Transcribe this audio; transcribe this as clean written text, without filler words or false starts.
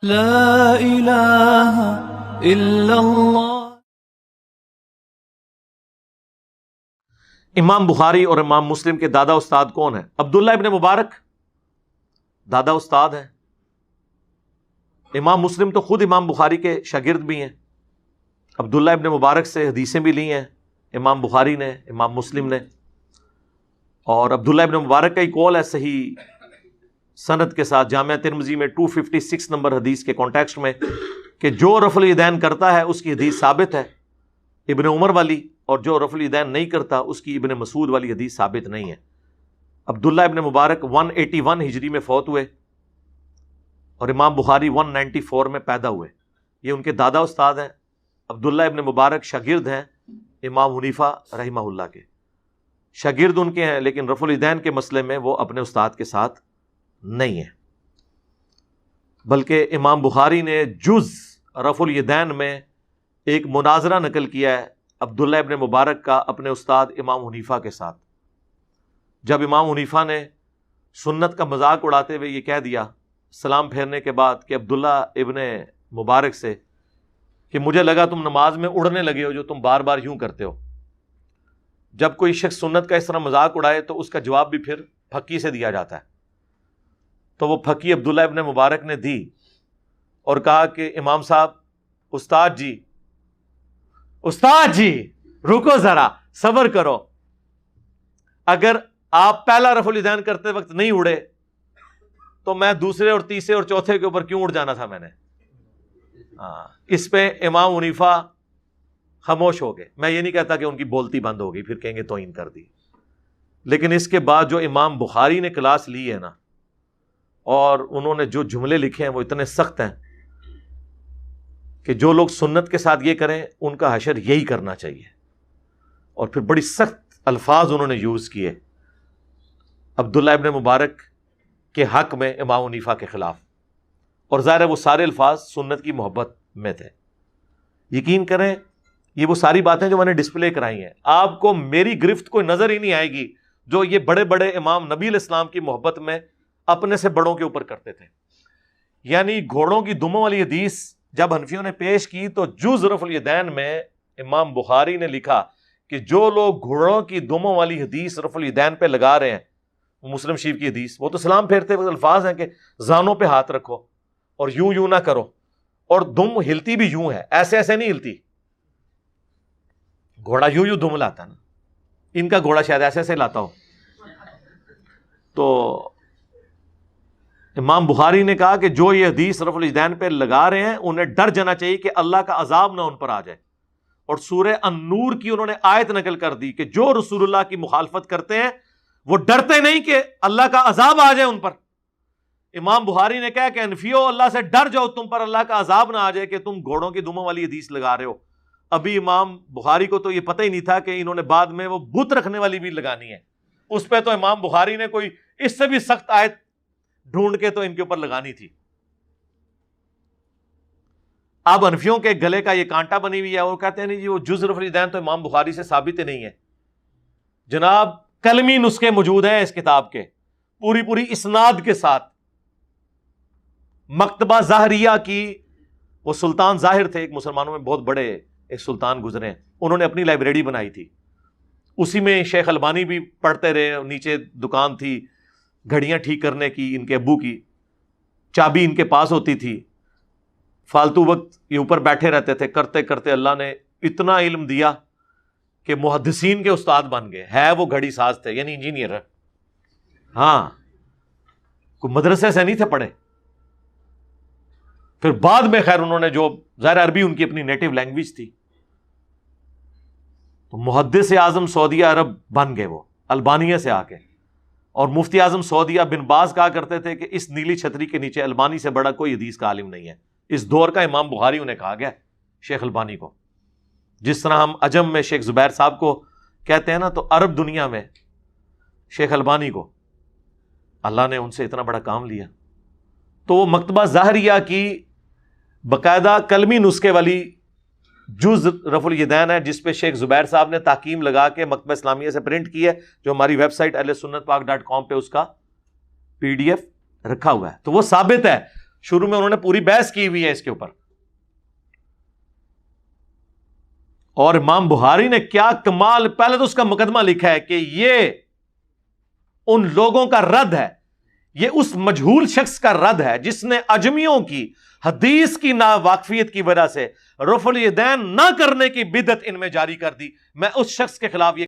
لا الہ الا اللہ۔ امام بخاری اور امام مسلم کے دادا استاد کون ہیں؟ عبداللہ ابن مبارک دادا استاد ہیں۔ امام مسلم تو خود امام بخاری کے شاگرد بھی ہیں۔ عبداللہ ابن مبارک سے حدیثیں بھی لی ہیں امام بخاری نے، امام مسلم نے۔ اور عبداللہ ابن مبارک کا ہی قول ہے صحیح سند کے ساتھ جامعہ ترمذی میں 256 نمبر حدیث کے کانٹیکسٹ میں کہ جو رفع الیدین کرتا ہے اس کی حدیث ثابت ہے ابن عمر والی، اور جو رفع الیدین نہیں کرتا اس کی ابن مسعود والی حدیث ثابت نہیں ہے۔ عبداللہ ابن مبارک 181 ہجری میں فوت ہوئے اور امام بخاری 194 میں پیدا ہوئے۔ یہ ان کے دادا استاد ہیں۔ عبداللہ ابن مبارک شاگرد ہیں امام حنیفہ رحمہ اللہ کے، شاگرد ان کے ہیں، لیکن رفع الیدین کے مسئلے میں وہ اپنے استاد کے ساتھ نہیں ہیں، بلکہ امام بخاری نے جز رفع الیدین میں ایک مناظرہ نقل کیا ہے عبداللہ ابن مبارک کا اپنے استاد امام حنیفہ کے ساتھ۔ جب امام حنیفہ نے سنت کا مذاق اڑاتے ہوئے یہ کہہ دیا سلام پھیرنے کے بعد کہ عبداللہ ابن مبارک سے کہ مجھے لگا تم نماز میں اڑنے لگے ہو جو تم بار بار یوں کرتے ہو۔ جب کوئی شخص سنت کا اس طرح مذاق اڑائے تو اس کا جواب بھی پھر پھکی سے دیا جاتا ہے۔ تو وہ پھکی عبداللہ ابن مبارک نے دی اور کہا کہ امام صاحب، استاد جی رکو ذرا، صبر کرو، اگر آپ پہلا رفع الیدین کرتے وقت نہیں اڑے تو میں دوسرے اور تیسرے اور چوتھے کے اوپر کیوں اڑ جانا تھا میں نے؟ اس پہ امام حنیفہ خاموش ہو گئے۔ میں یہ نہیں کہتا کہ ان کی بولتی بند ہو گئی، پھر کہیں گے توہین کر دی، لیکن اس کے بعد جو امام بخاری نے کلاس لی ہے نا، اور انہوں نے جو جملے لکھے ہیں وہ اتنے سخت ہیں کہ جو لوگ سنت کے ساتھ یہ کریں ان کا حشر یہی کرنا چاہیے۔ اور پھر بڑی سخت الفاظ انہوں نے یوز کیے عبداللہ ابن مبارک کے حق میں امام حنیفہ کے خلاف، اور ظاہر ہے وہ سارے الفاظ سنت کی محبت میں تھے۔ یقین کریں یہ وہ ساری باتیں جو میں نے ڈسپلے کرائی ہیں، آپ کو میری گرفت کوئی نظر ہی نہیں آئے گی جو یہ بڑے بڑے امام نبی علیہ السلام کی محبت میں اپنے سے بڑوں کے اوپر کرتے تھے۔ یعنی گھوڑوں کی دموں والی حدیث جب حنفیوں نے پیش کی تو جز رفع الیدین میں امام بخاری نے لکھا کہ جو لوگ گھوڑوں کی دموں والی حدیث رفع الیدین پہ لگا رہے ہیں، مسلم شریف کی حدیث، وہ تو سلام پھیرتے وقت الفاظ ہیں کہ زانوں پہ ہاتھ رکھو اور یوں نہ کرو، اور دم ہلتی بھی یوں ہے، ایسے ایسے نہیں ہلتی۔ گھوڑا یوں دم لاتا نا، ان کا گھوڑا شاید ایسے ایسے لاتا ہو۔ تو امام بخاری نے کہا کہ جو یہ حدیث رفع الیدین پہ لگا رہے ہیں انہیں ڈر جانا چاہیے کہ اللہ کا عذاب نہ ان پر آ جائے، اور سورہ النور کی انہوں نے آیت نقل کر دی کہ جو رسول اللہ کی مخالفت کرتے ہیں وہ ڈرتے نہیں کہ اللہ کا عذاب آ جائے ان پر۔ امام بخاری نے کہا کہ انفیو، اللہ سے ڈر جاؤ تم پر اللہ کا عذاب نہ آ جائے کہ تم گھوڑوں کی دموں والی حدیث لگا رہے ہو۔ ابھی امام بخاری کو تو یہ پتہ ہی نہیں تھا کہ انہوں نے بعد میں وہ بت رکھنے والی بھی لگانی ہے، اس پہ تو امام بخاری نے کوئی اس سے بھی سخت آیت ڈھونڈ کے تو ان کے اوپر لگانی تھی۔ اب حنفیوں کے گلے کا یہ کانٹا بنی ہوئی ہے، وہ کہتے ہیں نہیں جی وہ جز رفع الیدین تو امام بخاری سے ثابت ہی نہیں ہے۔ جناب کلمی نسخے موجود ہیں اس کتاب کے، پوری اسناد کے ساتھ۔ مکتبہ ظاہریہ کی، وہ سلطان ظاہر تھے ایک مسلمانوں میں بہت بڑے ایک سلطان گزرے ہیں، انہوں نے اپنی لائبریری بنائی تھی، اسی میں شیخ البانی بھی پڑھتے رہے، نیچے دکان تھی گھڑیاں ٹھیک کرنے کی، ان کے ابو کی چابی ان کے پاس ہوتی تھی، فالتو وقت یہ اوپر بیٹھے رہتے تھے، کرتے کرتے اللہ نے اتنا علم دیا کہ محدثین کے استاد بن گئے۔ ہے وہ گھڑی ساز تھے، یعنی انجینئر ہے، ہاں کوئی مدرسے سے نہیں تھے پڑھے۔ پھر بعد میں خیر انہوں نے جو ظاہر عربی ان کی اپنی نیٹو لینگویج تھی، تو محدث اعظم سعودیہ عرب بن گئے وہ البانیہ سے آ کے۔ اور مفتی اعظم سعودیہ بن باز کہا کرتے تھے کہ اس نیلی چھتری کے نیچے البانی سے بڑا کوئی حدیث کا عالم نہیں ہے۔ اس دور کا امام بخاری انہیں کہا گیا شیخ البانی کو، جس طرح ہم عجم میں شیخ زبیر صاحب کو کہتے ہیں نا، تو عرب دنیا میں شیخ البانی کو اللہ نے ان سے اتنا بڑا کام لیا۔ تو وہ مکتبہ ظاہریہ کی باقاعدہ کلمی نسخے والی جز رفع الیدین ہے، جس پہ شیخ زبیر صاحب نے تحکیم لگا کے مکتبہ اسلامیہ سے پرنٹ کی ہے، جو ہماری ویب سائٹ اہلسنتپاک.com پہ اس کا PDF رکھا ہوا ہے۔ تو وہ ثابت ہے، شروع میں انہوں نے پوری بحث کی ہوئی ہے اس کے اوپر. اور امام بخاری نے کیا کمال، پہلے تو اس کا مقدمہ لکھا ہے کہ یہ ان لوگوں کا رد ہے، یہ اس مجہول شخص کا رد ہے جس نے اجمیوں کی حدیث کی ناواقفیت کی وجہ سے رفع الیدین نہ کرنے کی بدعت ان میں جاری کر دی. میں اس شخص کے خلاف یہ